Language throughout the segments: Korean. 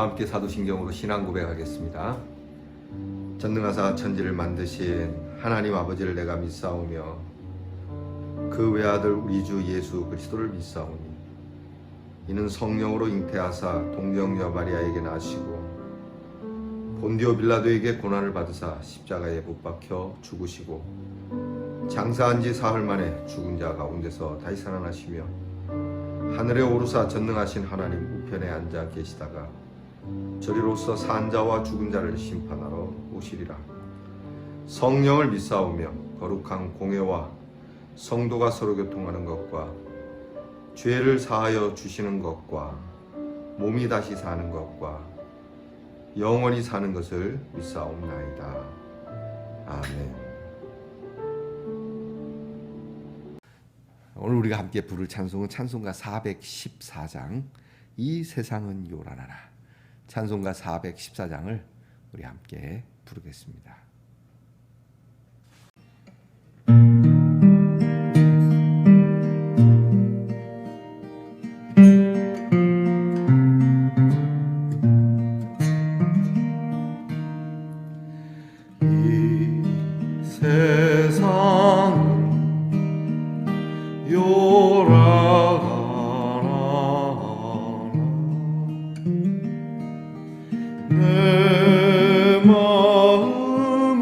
다 함께 사도신경으로 신앙 고백하겠습니다. 전능하사 천지를 만드신 하나님 아버지를 내가 믿사오며 그 외아들 우리 주 예수 그리스도를 믿사오니 이는 성령으로 잉태하사 동정녀 마리아에게 나시고 본디오 빌라도에게 고난을 받으사 십자가에 못 박혀 죽으시고 장사한 지 사흘 만에 죽은 자 가운데서 다시 살아나시며 하늘에 오르사 전능하신 하나님 우편에 앉아 계시다가 저리로서 산 자와 죽은 자를 심판하러 오시리라. 성령을 믿사오며 거룩한 공회와 성도가 서로 교통하는 것과 죄를 사하여 주시는 것과 몸이 다시 사는 것과 영원히 사는 것을 믿사옵나이다. 아멘. 오늘 우리가 함께 부를 찬송은 찬송가 414장 이 세상은 요란하라. 찬송가 414장을 우리 함께 부르겠습니다. 이 세상은 요란하라. 내 마음은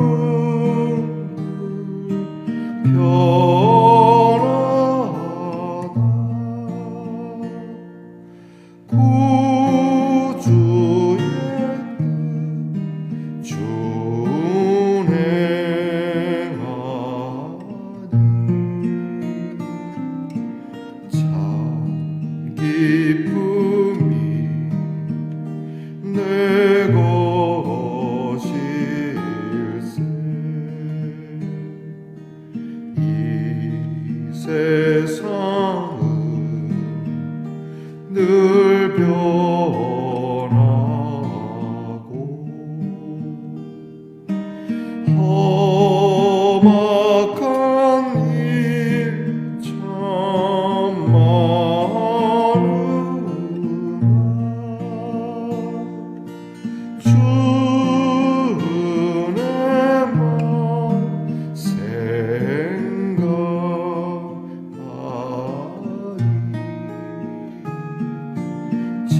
변하다. 구주의 뜻 준행하니 참 기쁨이 내 것일세. 이 세상은 늘 변하고 험악한 일 참 많으나 주님만 생각하니 참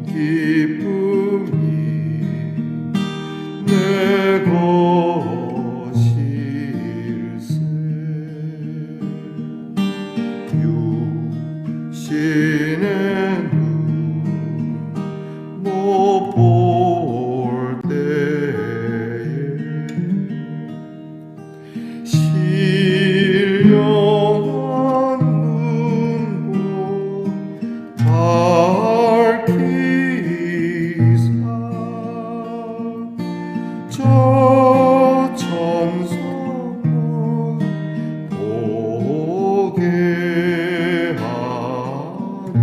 기쁨이 내 것일세. 육신의 눈 못 볼 때에 신령한 눈보 밝히사 저 천성을 보게 하니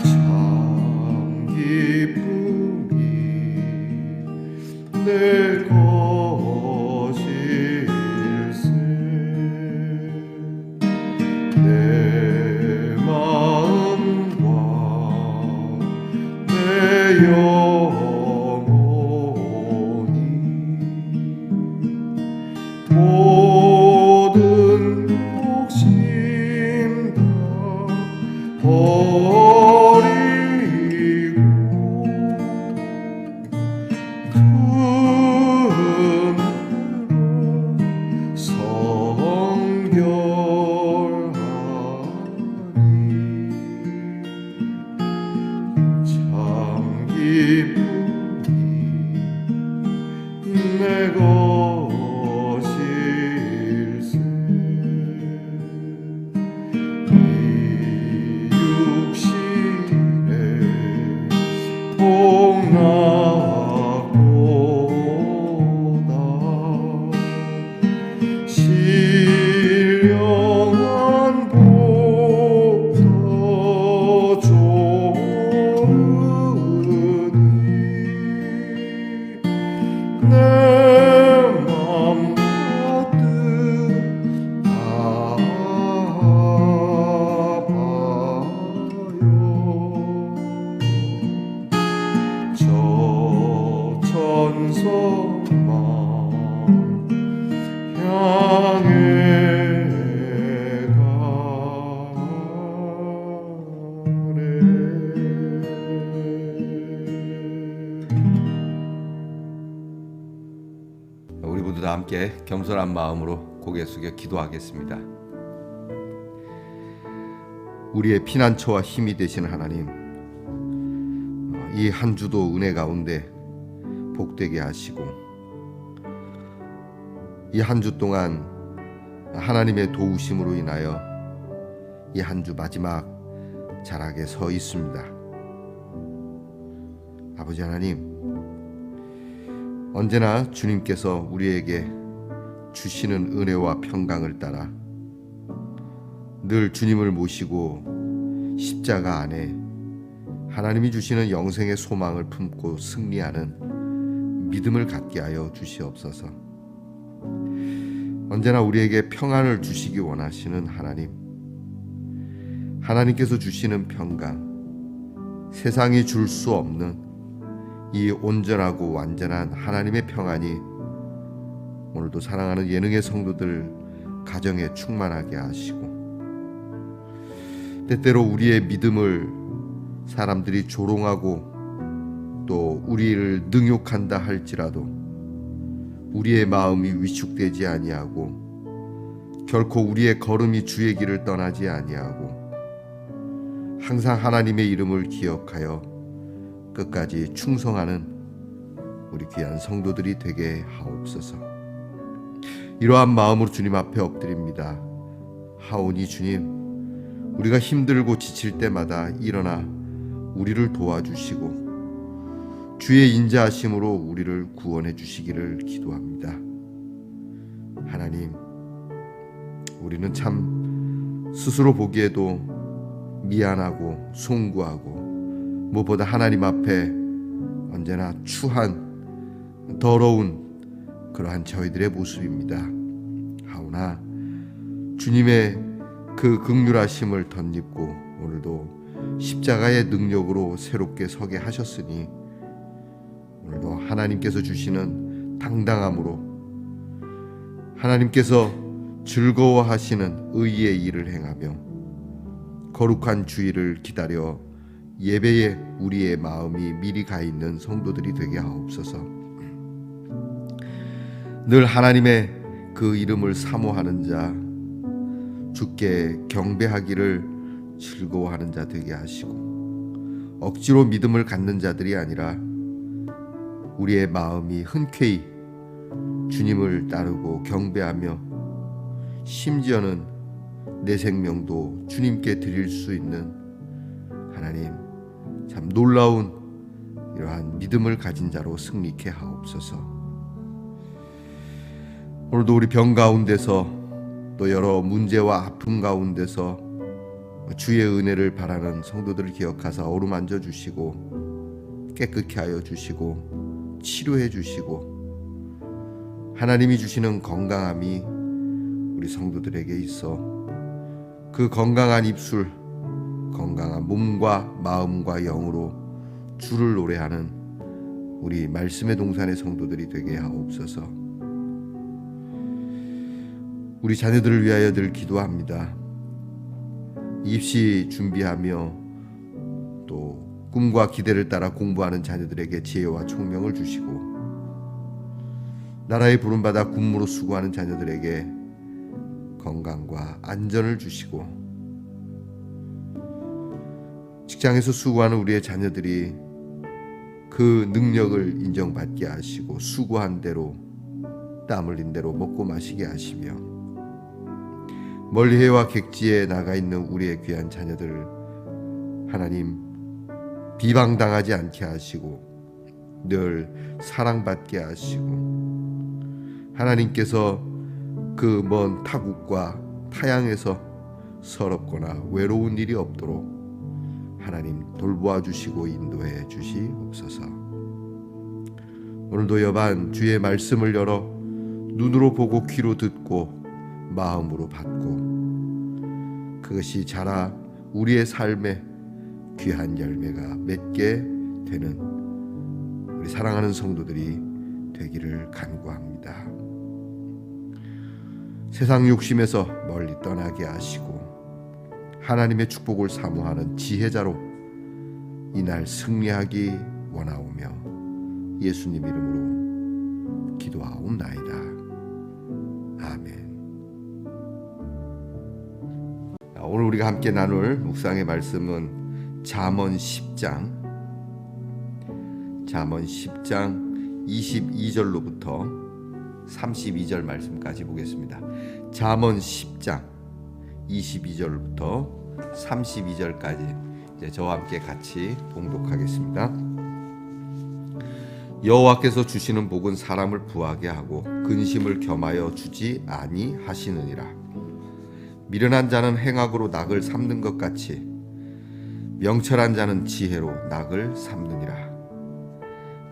참 기쁨이 내 것일세. 내 마음과 내 영혼이 모든 욕심 다 버리고 두 눈으로 성결하니 참 기쁨이 내 것일세. 이 육신에 복나고다 신령한 복 더 좋으니 내 맘 가득 다 봐요. 소망 향해 우리 모두 다 함께 겸손한 마음으로 고개 숙여 기도하겠습니다. 우리의 피난처와 힘이 되시는 하나님, 이 한 주도 은혜 가운데 복되게 하시고 이 한 주 동안 하나님의 도우심으로 인하여 이 한 주 마지막 자락에 서 있습니다. 아버지 하나님, 언제나 주님께서 우리에게 주시는 은혜와 평강을 따라 늘 주님을 모시고 십자가 안에 하나님이 주시는 영생의 소망을 품고 승리하는 믿음을 갖게 하여 주시옵소서. 언제나 우리에게 평안을 주시기 원하시는 하나님, 하나님께서 주시는 평강, 세상이 줄 수 없는 이 온전하고 완전한 하나님의 평안이 오늘도 사랑하는 예능의 성도들 가정에 충만하게 하시고, 때때로 우리의 믿음을 사람들이 조롱하고 또 우리를 능욕한다 할지라도 우리의 마음이 위축되지 아니하고 결코 우리의 걸음이 주의 길을 떠나지 아니하고 항상 하나님의 이름을 기억하여 끝까지 충성하는 우리 귀한 성도들이 되게 하옵소서. 이러한 마음으로 주님 앞에 엎드립니다. 하오니 주님, 우리가 힘들고 지칠 때마다 일어나 우리를 도와주시고 주의 인자하심으로 우리를 구원해 주시기를 기도합니다. 하나님, 우리는 참 스스로 보기에도 미안하고 송구하고 무엇보다 하나님 앞에 언제나 추한 더러운 그러한 저희들의 모습입니다. 하오나 주님의 그 긍휼하심을 덧입고 오늘도 십자가의 능력으로 새롭게 서게 하셨으니 오늘도 하나님께서 주시는 당당함으로 하나님께서 즐거워하시는 의의 일을 행하며 거룩한 주일을 기다려 예배에 우리의 마음이 미리 가 있는 성도들이 되게 하옵소서. 늘 하나님의 그 이름을 사모하는 자, 주께 경배하기를 즐거워하는 자 되게 하시고 억지로 믿음을 갖는 자들이 아니라 우리의 마음이 흔쾌히 주님을 따르고 경배하며 심지어는 내 생명도 주님께 드릴 수 있는 하나님, 참 놀라운 이러한 믿음을 가진 자로 승리케 하옵소서. 오늘도 우리 병 가운데서 또 여러 문제와 아픔 가운데서 주의 은혜를 바라는 성도들을 기억하사 어루만져 주시고 깨끗게 하여 주시고 치료해 주시고 하나님이 주시는 건강함이 우리 성도들에게 있어 그 건강한 입술, 건강한 몸과 마음과 영으로 주를 노래하는 우리 말씀의 동산의 성도들이 되게 하옵소서. 우리 자녀들을 위하여 늘 기도합니다. 입시 준비하며 또 꿈과 기대를 따라 공부하는 자녀들에게 지혜와 총명을 주시고 나라의 부름받아 군무로 수고하는 자녀들에게 건강과 안전을 주시고 직장에서 수고하는 우리의 자녀들이 그 능력을 인정받게 하시고 수고한 대로 땀 흘린 대로 먹고 마시게 하시며 멀리 해와 객지에 나가 있는 우리의 귀한 자녀들 하나님 비방당하지 않게 하시고 늘 사랑받게 하시고 하나님께서 그 먼 타국과 타양에서 서럽거나 외로운 일이 없도록 하나님 돌보아 주시고 인도해 주시옵소서. 오늘도 여반 주의 말씀을 열어 눈으로 보고 귀로 듣고 마음으로 받고 그것이 자라 우리의 삶에 귀한 열매가 맺게 되는 우리 사랑하는 성도들이 되기를 간구합니다. 세상 욕심에서 멀리 떠나게 하시고 하나님의 축복을 사모하는 지혜자로 이날 승리하기 원하오며 예수님 이름으로 기도하옵나이다. 아멘. 오늘 우리가 함께 나눌 묵상의 말씀은 잠언 10장 22절로부터 32절 말씀까지 보겠습니다. 잠언 10장 22절부터 32절까지 이제 저와 함께 같이 봉독하겠습니다. 여호와께서 주시는 복은 사람을 부하게 하고 근심을 겸하여 주지 아니하시느니라. 미련한 자는 행악으로 낙을 삼는 것 같이 명철한 자는 지혜로 낙을 삼느니라.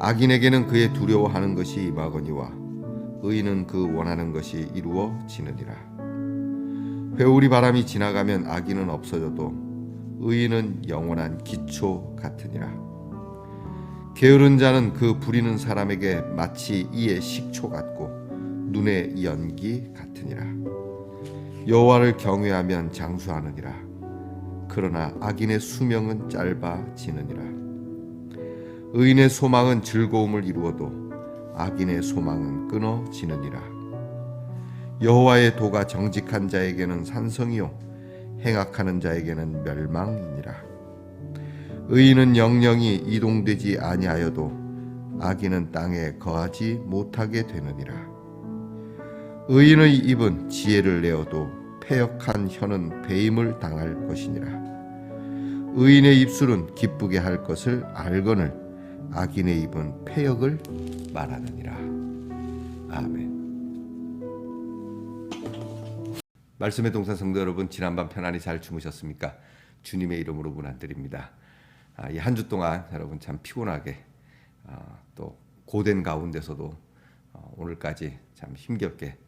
악인에게는 그의 두려워하는 것이 임하거니와 의인은 그 원하는 것이 이루어지느니라. 회오리 바람이 지나가면 악인은 없어져도 의인은 영원한 기초 같으니라. 게으른 자는 그 부리는 사람에게 마치 이의 식초 같고 눈의 연기 같으니라. 여호와를 경외하면 장수하느니라. 그러나 악인의 수명은 짧아지느니라. 의인의 소망은 즐거움을 이루어도 악인의 소망은 끊어지느니라. 여호와의 도가 정직한 자에게는 산성이요 행악하는 자에게는 멸망이니라. 의인은 영영이 이동되지 아니하여도 악인은 땅에 거하지 못하게 되느니라. 의인의 입은 지혜를 내어도 패역한 혀는 배임을 당할 것이니라. 의인의 입술은 기쁘게 할 것을 알거늘 악인의 입은 패역을 말하느니라. 아멘. 말씀의 동산 성도 여러분, 지난밤 편안히 잘 주무셨습니까? 주님의 이름으로 문안드립니다. 이 한 주 동안 여러분 참 피곤하게 또 고된 가운데서도 오늘까지 참 힘겹게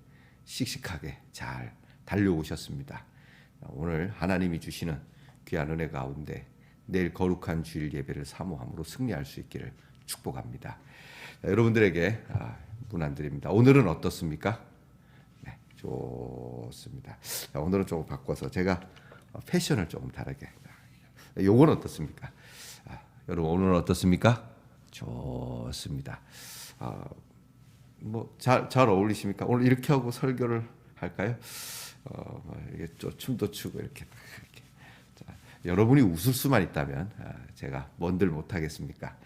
씩씩하게 잘 달려오셨습니다. 오늘 하나님이 주시는 귀한 은혜 가운데 내일 거룩한 주일 예배를 사모함으로 승리할 수 있기를 축복합니다. 여러분들에게 문안드립니다. 오늘은 어떻습니까? 네, 좋습니다. 오늘은 조금 바꿔서 제가 패션을 조금 다르게. 요건 어떻습니까? 여러분 오늘은 어떻습니까? 좋습니다. 뭐 잘 어울리십니까? 오늘 이렇게 하고 설교를 할까요? 이게 춤도 추고 이렇게. 여러분이 웃을 수만 있다면 제가 뭔들 못하겠습니까?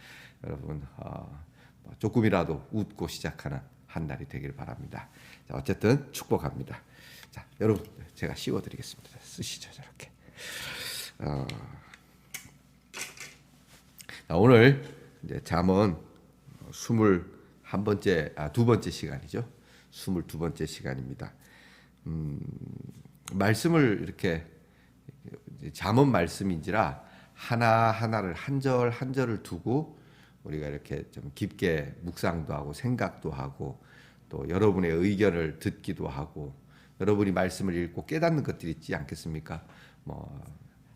여러분 조금이라도 웃고 시작하는 한 날이 되길 바랍니다. 자, 어쨌든 축복합니다. 자, 여러분 제가 씌워드리겠습니다. 쓰시죠 저렇게. 오늘 이제 잠언 2번째 시간이죠. 22번째 시간입니다. 말씀을 이렇게 잠언 말씀인지라 하나하나를 한 절 한 절을 두고 우리가 이렇게 좀 깊게 묵상도 하고 생각도 하고 또 여러분의 의견을 듣기도 하고 여러분이 말씀을 읽고 깨닫는 것들이 있지 않겠습니까? 뭐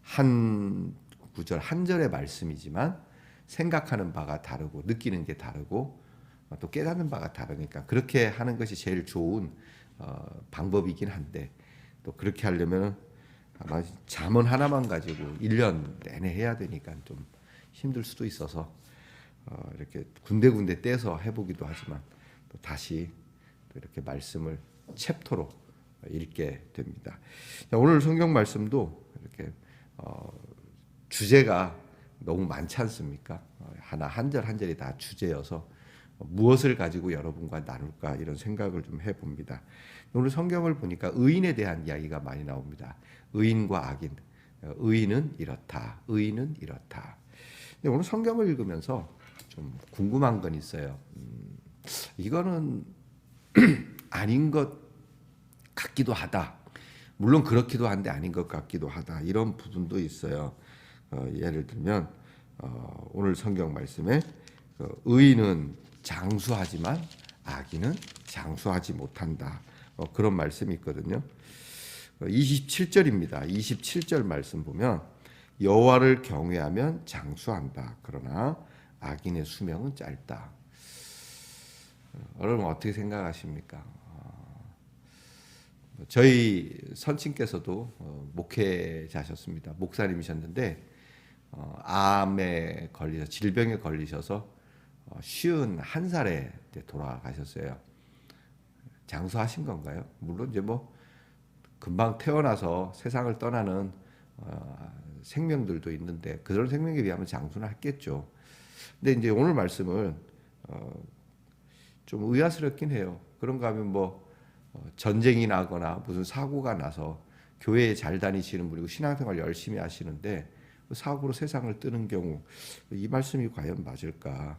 한 구절 한 절의 말씀이지만 생각하는 바가 다르고 느끼는 게 다르고 또 깨닫는 바가 다르니까 그렇게 하는 것이 제일 좋은 방법이긴 한데 또 그렇게 하려면 아마 잠언 하나만 가지고 1년 내내 해야 되니까 좀 힘들 수도 있어서 이렇게 군데군데 떼서 해보기도 하지만 또 다시 또 이렇게 말씀을 챕터로 읽게 됩니다. 오늘 성경 말씀도 이렇게 주제가 너무 많지 않습니까? 하나 한 절 한 절이 다 주제여서 무엇을 가지고 여러분과 나눌까 이런 생각을 좀 해봅니다. 오늘 성경을 보니까 의인에 대한 이야기가 많이 나옵니다. 의인과 악인, 의인은 이렇다, 의인은 이렇다. 근데 오늘 성경을 읽으면서 좀 궁금한 건 있어요. 이거는 아닌 것 같기도 하다. 물론 그렇기도 한데 아닌 것 같기도 하다. 이런 부분도 있어요. 예를 들면 오늘 성경 말씀에 의인은 장수하지만 악인은 장수하지 못한다. 그런 말씀이 있거든요. 27절입니다. 27절 말씀 보면 여호와를 경외하면 장수한다. 그러나 악인의 수명은 짧다. 여러분 어떻게 생각하십니까? 저희 선친께서도 목회자셨습니다. 목사님이셨는데 암에 걸리셔 질병에 걸리셔서 51살에 돌아가셨어요. 장수하신 건가요? 물론 이제 뭐 금방 태어나서 세상을 떠나는 생명들도 있는데 그런 생명에 비하면 장수는 했겠죠. 근데 이제 오늘 말씀은 좀 의아스럽긴 해요. 그런가 하면 뭐 전쟁이 나거나 무슨 사고가 나서 교회에 잘 다니시는 분이고 신앙생활 열심히 하시는데 사고로 세상을 뜨는 경우 이 말씀이 과연 맞을까?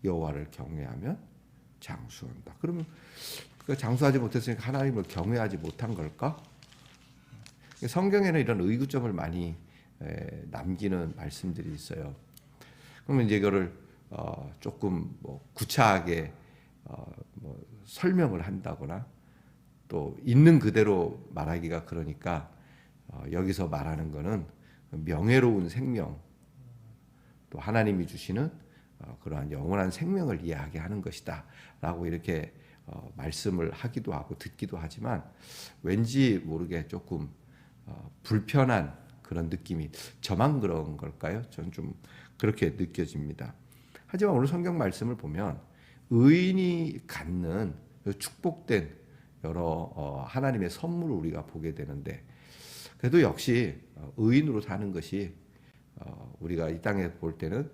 여호와를 경외하면 장수한다. 그러면 그 장수하지 못했으니까 하나님을 경외하지 못한 걸까? 성경에는 이런 의구점을 많이 남기는 말씀들이 있어요. 그러면 이제 이거를 조금 뭐 구차하게 뭐 설명을 한다거나 또 있는 그대로 말하기가 그러니까 여기서 말하는 거는 명예로운 생명 또 하나님이 주시는 그러한 영원한 생명을 이야기하는 것이다라고 이렇게 말씀을 하기도 하고 듣기도 하지만 왠지 모르게 조금 불편한 그런 느낌이 저만 그런 걸까요? 저는 좀 그렇게 느껴집니다. 하지만 오늘 성경 말씀을 보면 의인이 갖는 축복된 여러 하나님의 선물을 우리가 보게 되는데 그래도 역시 의인으로 사는 것이 우리가 이 땅에 볼 때는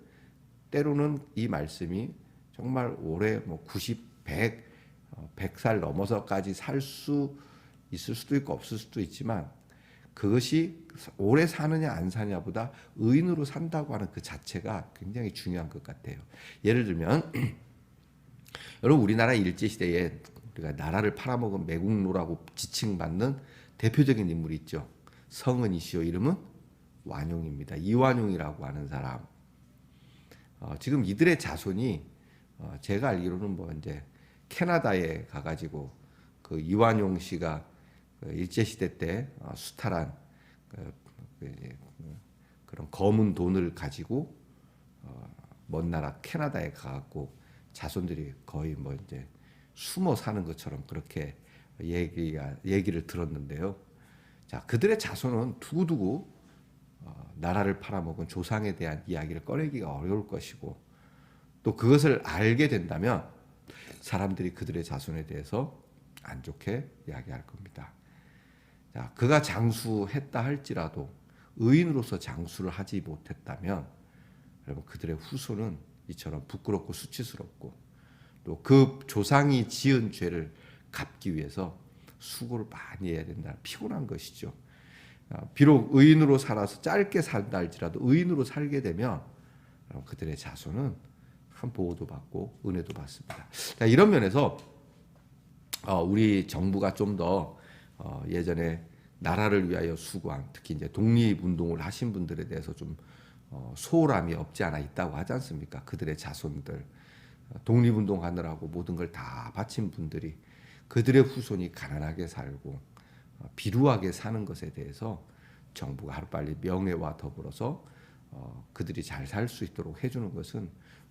때로는 이 말씀이 정말 오래 뭐 90, 100, 100살 넘어서까지 살 수 있을 수도 있고 없을 수도 있지만 그것이 오래 사느냐 안 사느냐보다 의인으로 산다고 하는 그 자체가 굉장히 중요한 것 같아요. 예를 들면 여러분 우리나라 일제시대에 우리가 나라를 팔아먹은 매국노라고 지칭받는 대표적인 인물이 있죠. 성은이시오. 이름은 완용입니다. 이완용이라고 하는 사람. 지금 이들의 자손이 제가 알기로는 뭐 이제 캐나다에 가가지고 그 이완용 씨가 일제 시대 때 수탈한 그런 검은 돈을 가지고 먼 나라 캐나다에 가갖고 자손들이 거의 뭐 이제 숨어 사는 것처럼 그렇게 얘기를 들었는데요. 자, 그들의 자손은 두고두고 나라를 팔아먹은 조상에 대한 이야기를 꺼내기가 어려울 것이고 또 그것을 알게 된다면 사람들이 그들의 자손에 대해서 안 좋게 이야기할 겁니다. 자, 그가 장수했다 할지라도 의인으로서 장수를 하지 못했다면 여러분 그들의 후손은 이처럼 부끄럽고 수치스럽고 또 그 조상이 지은 죄를 갚기 위해서 수고를 많이 해야 된다. 피곤한 것이죠. 비록 의인으로 살아서 짧게 산다 할지라도 의인으로 살게 되면 그들의 자손은 한 보호도 받고 은혜도 받습니다. 자, 이런 면에서 우리 정부가 좀 더 예전에 나라를 위하여 수고한 특히 이제 독립운동을 하신 분들에 대해서 좀 소홀함이 없지 않아 있다고 하지 않습니까? 그들의 자손들 독립운동 하느라고 모든 걸 다 바친 분들이 그들의 후손이 가난하게 살고 비루하게 사는 것에 대해서 정부가 하루빨리 명예와 더불어서 그들이 잘 살 수 있도록 해주는 것은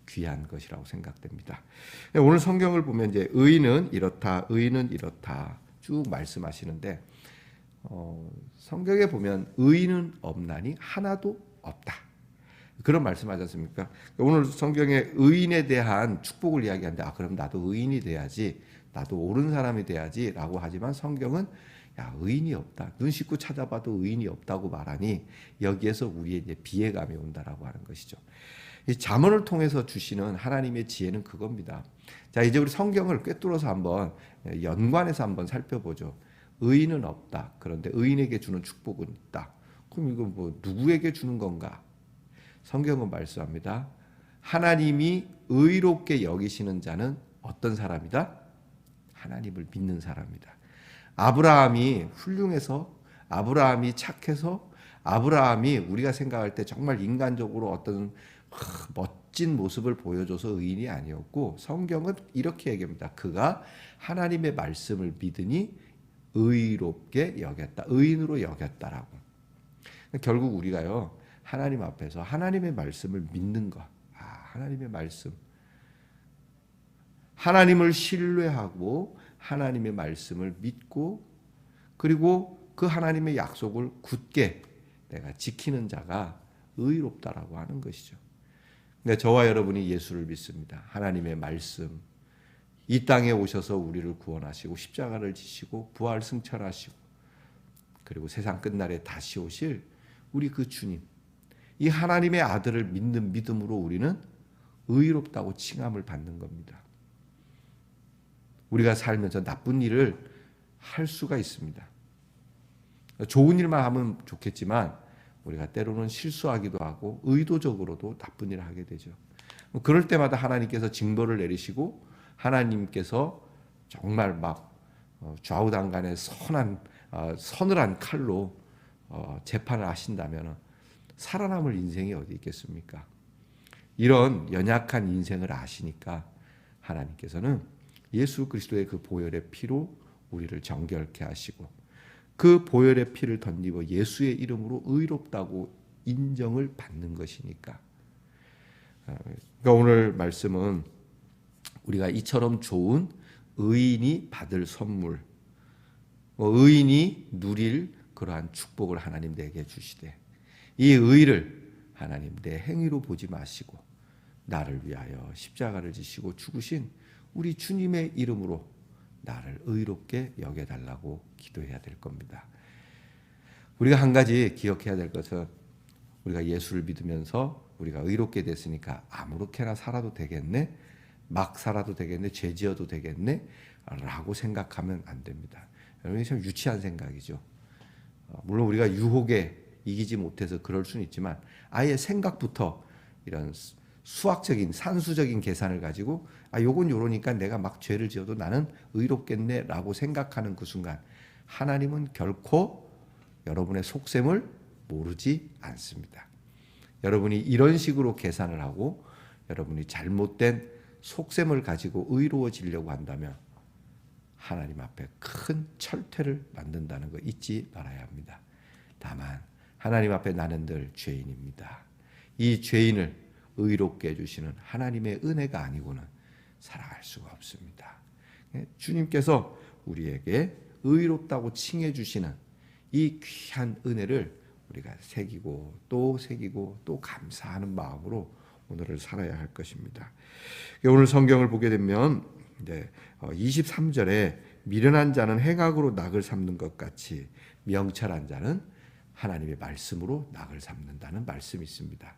귀한 것이라고 생각됩니다. 오늘 성경을 보면 이제 의인은 이렇다, 의인은 이렇다 쭉 말씀하시는데 성경에 보면 의인은 없나니 하나도 없다. 그런 말씀하지 않습니까? 오늘 성경에 의인에 대한 축복을 이야기하는데 그럼 나도 의인이 돼야지, 나도 옳은 사람이 돼야지라고 하지만 성경은 의인이 없다. 눈 씻고 찾아봐도 의인이 없다고 말하니 여기에서 우리의 이제 비애감이 온다라고 하는 것이죠. 이 잠언을 통해서 주시는 하나님의 지혜는 그겁니다. 자, 이제 우리 성경을 꿰뚫어서 한번 연관해서 한번 살펴보죠. 의인은 없다. 그런데 의인에게 주는 축복은 있다. 그럼 이건 뭐 누구에게 주는 건가? 성경은 말씀합니다. 하나님이 의롭게 여기시는 자는 어떤 사람이다? 하나님을 믿는 사람이다. 아브라함이 훌륭해서, 아브라함이 착해서, 아브라함이 우리가 생각할 때 정말 인간적으로 어떤 멋진 모습을 보여줘서 의인이 아니었고 성경은 이렇게 얘기합니다. 그가 하나님의 말씀을 믿으니 의롭게 여겼다. 의인으로 여겼다라고. 결국 우리가요. 하나님 앞에서 하나님의 말씀을 믿는 것. 하나님의 말씀. 하나님을 신뢰하고 하나님의 말씀을 믿고 그리고 그 하나님의 약속을 굳게 내가 지키는 자가 의롭다라고 하는 것이죠. 근데 저와 여러분이 예수를 믿습니다. 하나님의 말씀, 이 땅에 오셔서 우리를 구원하시고 십자가를 지시고 부활 승천하시고 그리고 세상 끝날에 다시 오실 우리 그 주님, 이 하나님의 아들을 믿는 믿음으로 우리는 의롭다고 칭함을 받는 겁니다. 우리가 살면서 나쁜 일을 할 수가 있습니다. 좋은 일만 하면 좋겠지만 우리가 때로는 실수하기도 하고 의도적으로도 나쁜 일을 하게 되죠. 그럴 때마다 하나님께서 징벌을 내리시고 하나님께서 정말 막 좌우당간에 서늘한 칼로 재판을 하신다면 살아남을 인생이 어디 있겠습니까? 이런 연약한 인생을 아시니까 하나님께서는 예수 그리스도의 그 보혈의 피로 우리를 정결케 하시고 그 보혈의 피를 덧입어 예수의 이름으로 의롭다고 인정을 받는 것이니까. 그러니까 오늘 말씀은 우리가 이처럼 좋은 의인이 받을 선물, 의인이 누릴 그러한 축복을 하나님 내게 주시되 이 의를 하나님 내 행위로 보지 마시고 나를 위하여 십자가를 지시고 죽으신 우리 주님의 이름으로 나를 의롭게 여겨달라고 기도해야 될 겁니다. 우리가 한 가지 기억해야 될 것은 우리가 예수를 믿으면서 우리가 의롭게 됐으니까 아무렇게나 살아도 되겠네, 막 살아도 되겠네, 죄 지어도 되겠네 라고 생각하면 안 됩니다. 여러분 참 유치한 생각이죠. 물론 우리가 유혹에 이기지 못해서 그럴 수는 있지만 아예 생각부터 이런 수학적인 산수적인 계산을 가지고 요건 요러니까 내가 막 죄를 지어도 나는 의롭겠네라고 생각하는 그 순간 하나님은 결코 여러분의 속셈을 모르지 않습니다. 여러분이 이런 식으로 계산을 하고 여러분이 잘못된 속셈을 가지고 의로워지려고 한다면 하나님 앞에 큰 철퇴를 만든다는 거 잊지 말아야 합니다. 다만 하나님 앞에 나는 늘 죄인입니다. 이 죄인을 의롭게 해주시는 하나님의 은혜가 아니고는 살아갈 수가 없습니다. 주님께서 우리에게 의롭다고 칭해 주시는 이 귀한 은혜를 우리가 새기고 또 감사하는 마음으로 오늘을 살아야 할 것입니다. 오늘 성경을 보게 되면 23절에 미련한 자는 행악으로 낙을 삼는 것 같이 명철한 자는 하나님의 말씀으로 낙을 삼는다는 말씀이 있습니다.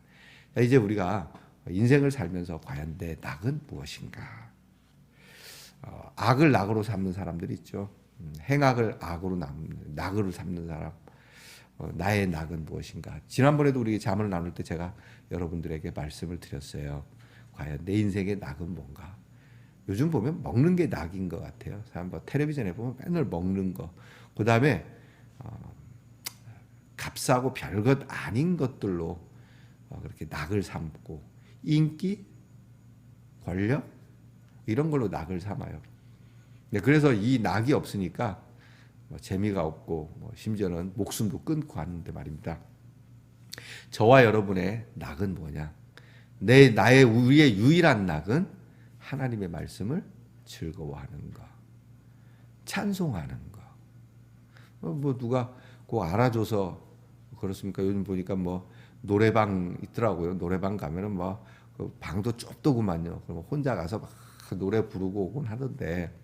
이제 우리가 인생을 살면서 과연 내 낙은 무엇인가? 악을 낙으로 삼는 사람들이 있죠. 행악을 낙으로 삼는 사람. 나의 낙은 무엇인가? 지난번에도 우리 잠을 나눌 때 제가 여러분들에게 말씀을 드렸어요. 과연 내 인생의 낙은 뭔가? 요즘 보면 먹는 게 낙인 것 같아요. 사람 텔레비전에 보면 맨날 먹는 거. 그 다음에 값싸고 별것 아닌 것들로 그렇게 낙을 삼고 인기, 권력 이런 걸로 낙을 삼아요. 그래서 이 낙이 없으니까 재미가 없고 심지어는 목숨도 끊고 하는데 말입니다. 저와 여러분의 낙은 뭐냐? 우리의 유일한 낙은 하나님의 말씀을 즐거워하는 거, 찬송하는 거. 누가 꼭 알아줘서 그렇습니까? 요즘 보니까 노래방 있더라고요. 노래방 가면은 그 방도 좁더구만요. 그럼 혼자 가서 막 노래 부르고 오곤 하던데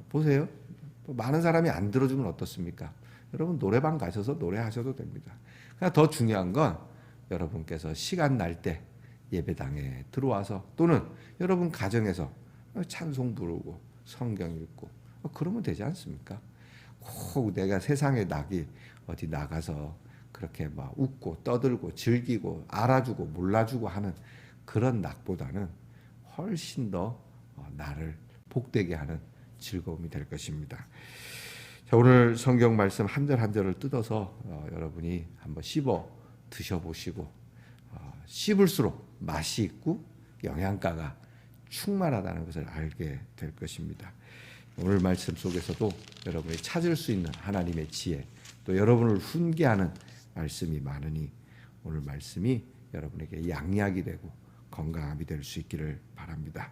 보세요. 많은 사람이 안 들어주면 어떻습니까? 여러분 노래방 가셔서 노래하셔도 됩니다. 그러니까 더 중요한 건 여러분께서 시간 날 때 예배당에 들어와서 또는 여러분 가정에서 찬송 부르고 성경 읽고 그러면 되지 않습니까? 꼭 내가 세상의 낙이 어디 나가서 그렇게 막 웃고 떠들고 즐기고 알아주고 몰라주고 하는 그런 낙보다는 훨씬 더 나를 복되게 하는 즐거움이 될 것입니다. 자, 오늘 성경 말씀 한 절 한 절을 뜯어서 여러분이 한번 씹어 드셔보시고 씹을수록 맛이 있고 영양가가 충만하다는 것을 알게 될 것입니다. 오늘 말씀 속에서도 여러분이 찾을 수 있는 하나님의 지혜 또 여러분을 훈계하는 말씀이 많으니 오늘 말씀이 여러분에게 양약이 되고 건강함이 될 수 있기를 바랍니다.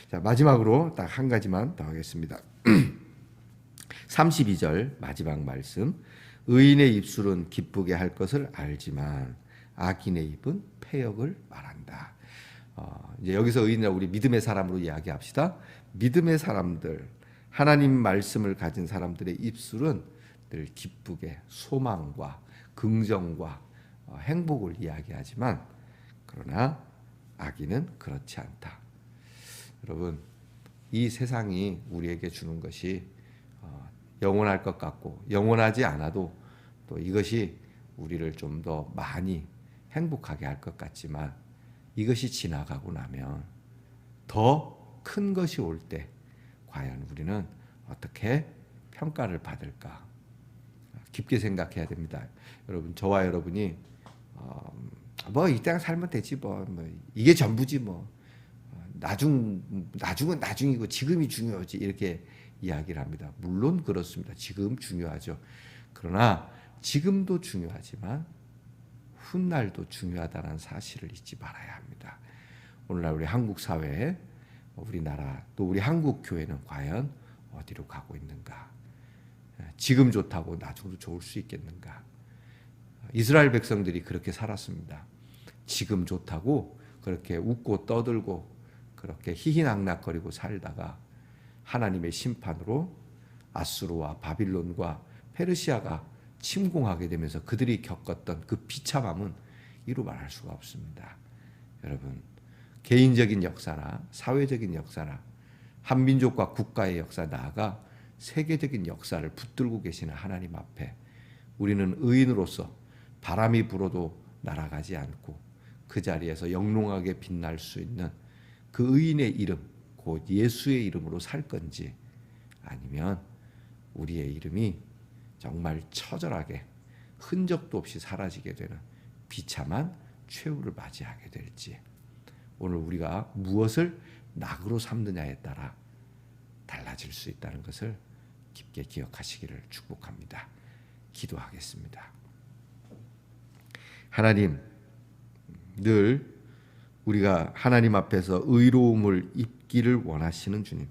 자, 마지막으로 딱 한 가지만 더 하겠습니다. 32절 마지막 말씀. 의인의 입술은 기쁘게 할 것을 알지만 악인의 입은 패역을 말한다. 이제 여기서 의인이라 우리 믿음의 사람으로 이야기합시다. 믿음의 사람들, 하나님 말씀을 가진 사람들의 입술은 늘 기쁘게 소망과 긍정과 행복을 이야기하지만 그러나 악인은 그렇지 않다. 여러분, 이 세상이 우리에게 주는 것이 영원할 것 같고 영원하지 않아도 또 이것이 우리를 좀 더 많이 행복하게 할 것 같지만 이것이 지나가고 나면 더 큰 것이 올 때 과연 우리는 어떻게 평가를 받을까 깊게 생각해야 됩니다. 여러분, 저와 여러분이 뭐 이 땅 살면 되지 뭐 이게 전부지 뭐 나중은 나중이고 지금이 중요하지 이렇게 이야기를 합니다. 물론 그렇습니다. 지금 중요하죠. 그러나 지금도 중요하지만 훗날도 중요하다는 사실을 잊지 말아야 합니다. 오늘날 우리 한국 사회, 우리나라 또 우리 한국 교회는 과연 어디로 가고 있는가? 지금 좋다고 나중도 좋을 수 있겠는가? 이스라엘 백성들이 그렇게 살았습니다. 지금 좋다고 그렇게 웃고 떠들고 그렇게 희희낙낙거리고 살다가 하나님의 심판으로 아수르와 바빌론과 페르시아가 침공하게 되면서 그들이 겪었던 그 비참함은 이루 말할 수가 없습니다. 여러분, 개인적인 역사나 사회적인 역사나 한민족과 국가의 역사 나아가 세계적인 역사를 붙들고 계시는 하나님 앞에 우리는 의인으로서 바람이 불어도 날아가지 않고 그 자리에서 영롱하게 빛날 수 있는 그 의인의 이름, 곧 예수의 이름으로 살 건지 아니면 우리의 이름이 정말 처절하게 흔적도 없이 사라지게 되는 비참한 최후를 맞이하게 될지 오늘 우리가 무엇을 낙으로 삼느냐에 따라 달라질 수 있다는 것을 깊게 기억하시기를 축복합니다. 기도하겠습니다. 하나님, 늘 우리가 하나님 앞에서 의로움을 입기를 원하시는 주님,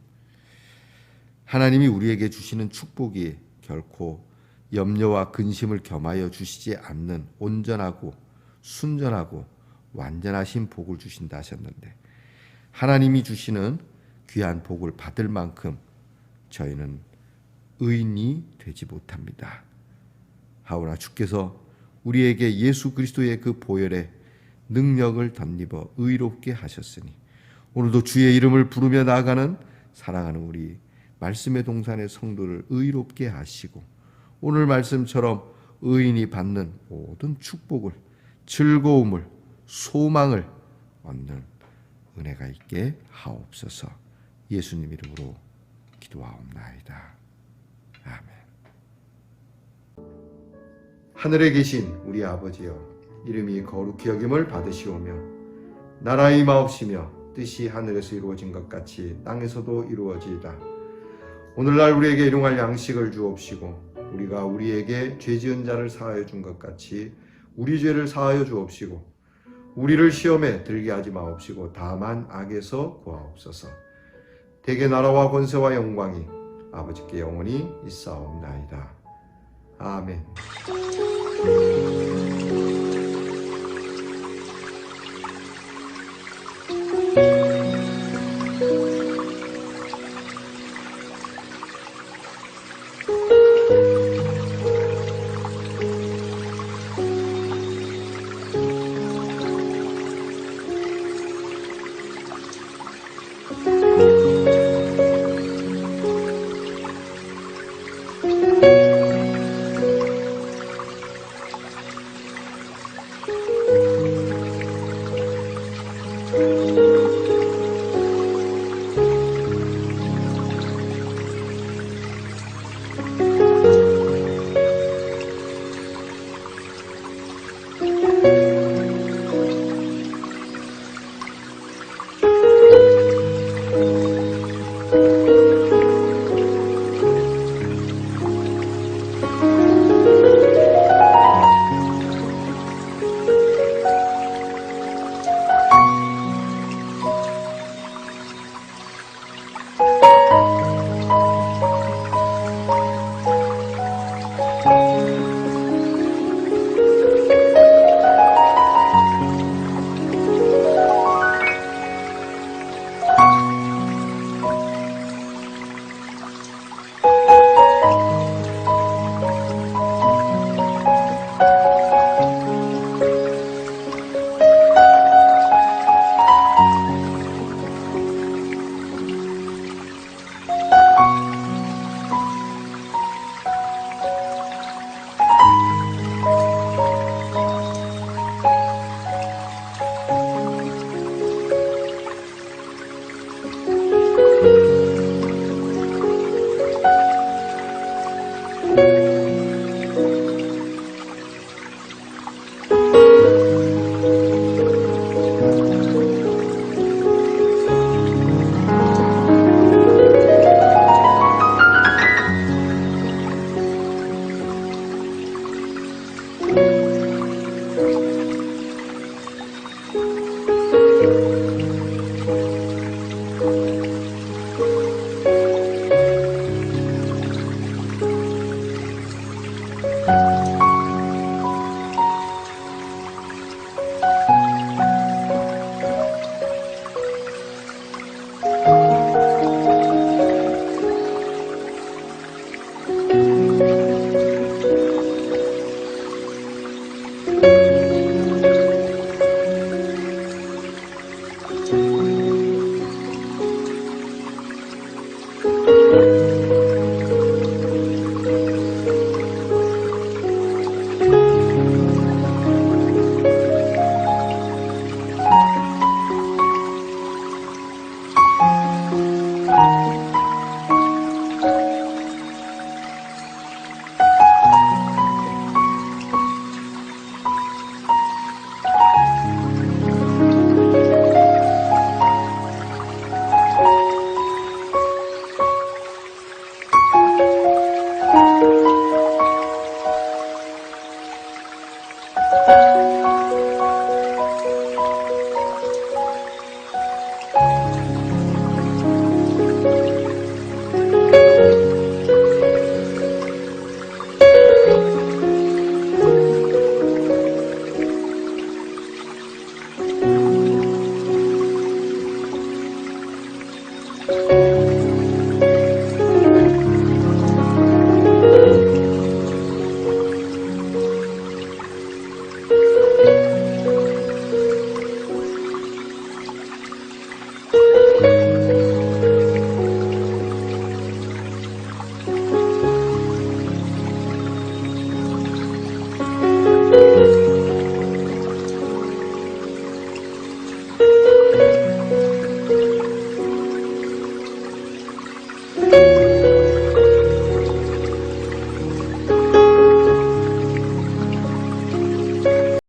하나님이 우리에게 주시는 축복이 결코 염려와 근심을 겸하여 주시지 않는 온전하고 순전하고 완전하신 복을 주신다 하셨는데 하나님이 주시는 귀한 복을 받을 만큼 저희는 의인이 되지 못합니다. 하오나 주께서 우리에게 예수 그리스도의 그 보혈의 능력을 덧입어 의롭게 하셨으니 오늘도 주의 이름을 부르며 나아가는 사랑하는 우리 말씀의 동산의 성도를 의롭게 하시고 오늘 말씀처럼 의인이 받는 모든 축복을, 즐거움을, 소망을 얻는 은혜가 있게 하옵소서. 예수님 이름으로 기도하옵나이다. 아멘. 하늘에 계신 우리 아버지여, 이름이 거룩히 여김을 받으시오며 나라의 임하옵시며 뜻이 하늘에서 이루어진 것 같이 땅에서도 이루어지이다. 오늘날 우리에게 일용할 양식을 주옵시고 우리가 우리에게 죄 지은 자를 사하여 준 것 같이 우리 죄를 사하여 주옵시고 우리를 시험에 들게 하지 마옵시고 다만 악에서 구하옵소서. 대개 나라와 권세와 영광이 아버지께 영원히 있사옵나이다. 아멘.